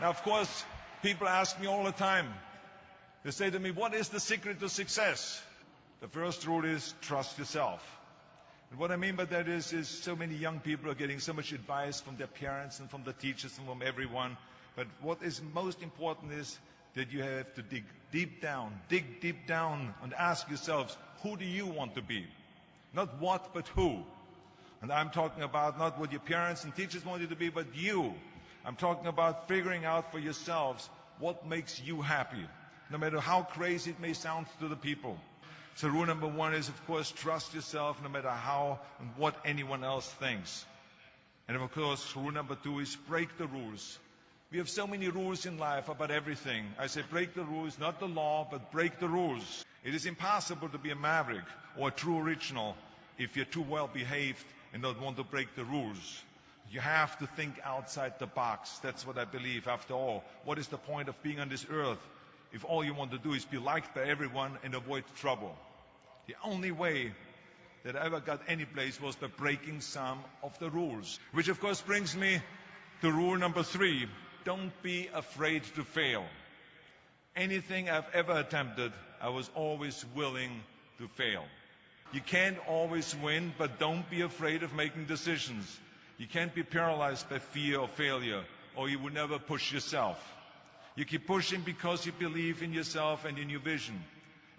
Now, of course, people ask me all the time. They say to me, what is the secret to success? The first rule is trust yourself. And what I mean by that is so many young people are getting so much advice from their parents and from the teachers and from everyone. But what is most important is that you have to dig deep down and ask yourselves, who do you want to be? Not what, but who. And I'm talking about not what your parents and teachers want you to be, but you. I'm talking about figuring out for yourselves what makes you happy, no matter how crazy it may sound to the people. So rule number one is, of course, trust yourself no matter how and what anyone else thinks. And of course, rule number two is break the rules. We have so many rules in life about everything. I say break the rules, not the law, but break the rules. It is impossible to be a maverick or a true original if you're too well behaved and don't want to break the rules. You have to think outside the box. That's what I believe. After all, what is the point of being on this earth if all you want to do is be liked by everyone and avoid trouble? The only way that I ever got any place was by breaking some of the rules. Which of course brings me to rule number three. Don't be afraid to fail. Anything I've ever attempted, I was always willing to fail. You can't always win, but don't be afraid of making decisions. You can't be paralyzed by fear of failure, or you will never push yourself. You keep pushing because you believe in yourself and in your vision.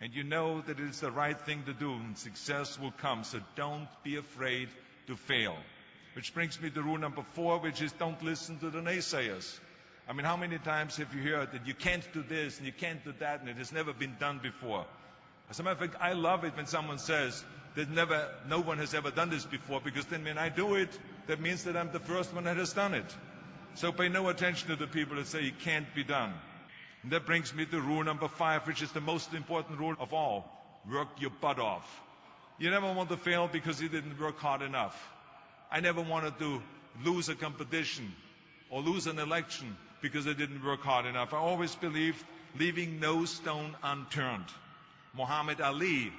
And you know that it is the right thing to do, and success will come. So don't be afraid to fail. Which brings me to rule number four, which is don't listen to the naysayers. I mean, how many times have you heard that you can't do this and you can't do that and it has never been done before? As a matter of fact, I love it when someone says that no one has ever done this before, because then when I do it, that means that I'm the first one that has done it. So pay no attention to the people that say it can't be done. And that brings me to rule number five, which is the most important rule of all. Work your butt off. You never want to fail because you didn't work hard enough. I never wanted to lose a competition or lose an election because I didn't work hard enough. I always believed leaving no stone unturned. Muhammad Ali,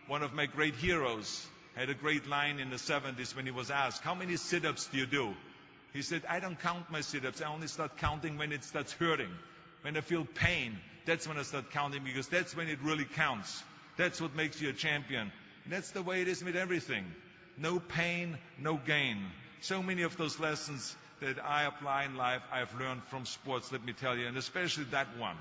one of my great heroes, had a great line in the 70s when he was asked, how many sit-ups do you do? He said, I don't count my sit-ups. I only start counting when it starts hurting. When I feel pain, that's when I start counting, because that's when it really counts. That's what makes you a champion. And that's the way it is with everything. No pain, no gain. So many of those lessons that I apply in life, I've learned from sports, let me tell you, and especially that one.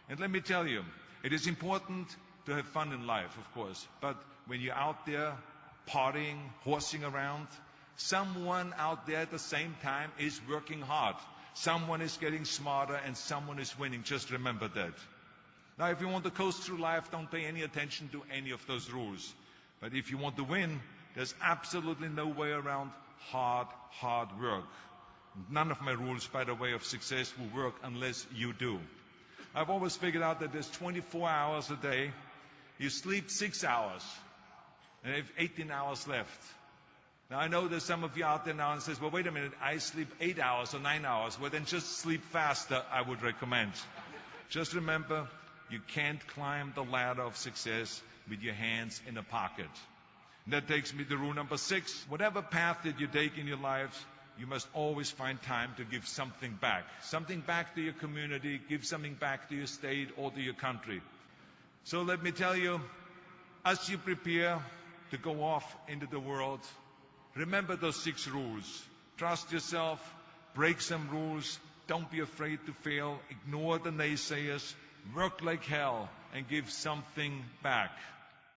And let me tell you, it is important to have fun in life, of course, but when you're out there partying, horsing around, someone out there at the same time is working hard. Someone is getting smarter and someone is winning. Just remember that. Now, if you want to coast through life, don't pay any attention to any of those rules. But if you want to win, there's absolutely no way around hard work. None of my rules, by the way, of success will work unless you do. I've always figured out that there's 24 hours a day. You sleep 6 hours, and you have 18 hours left. Now, I know there's some of you out there now and says, well, wait a minute, I sleep 8 hours or 9 hours. Well, then just sleep faster, I would recommend. Just remember, you can't climb the ladder of success with your hands in a pocket. And that takes me to rule number 6. Whatever path that you take in your lives, you must always find time to give something back. Something back to your community, give something back to your state or to your country. So let me tell you, as you prepare to go off into the world, remember those 6 rules. Trust yourself, break some rules, don't be afraid to fail, ignore the naysayers, work like hell, and give something back.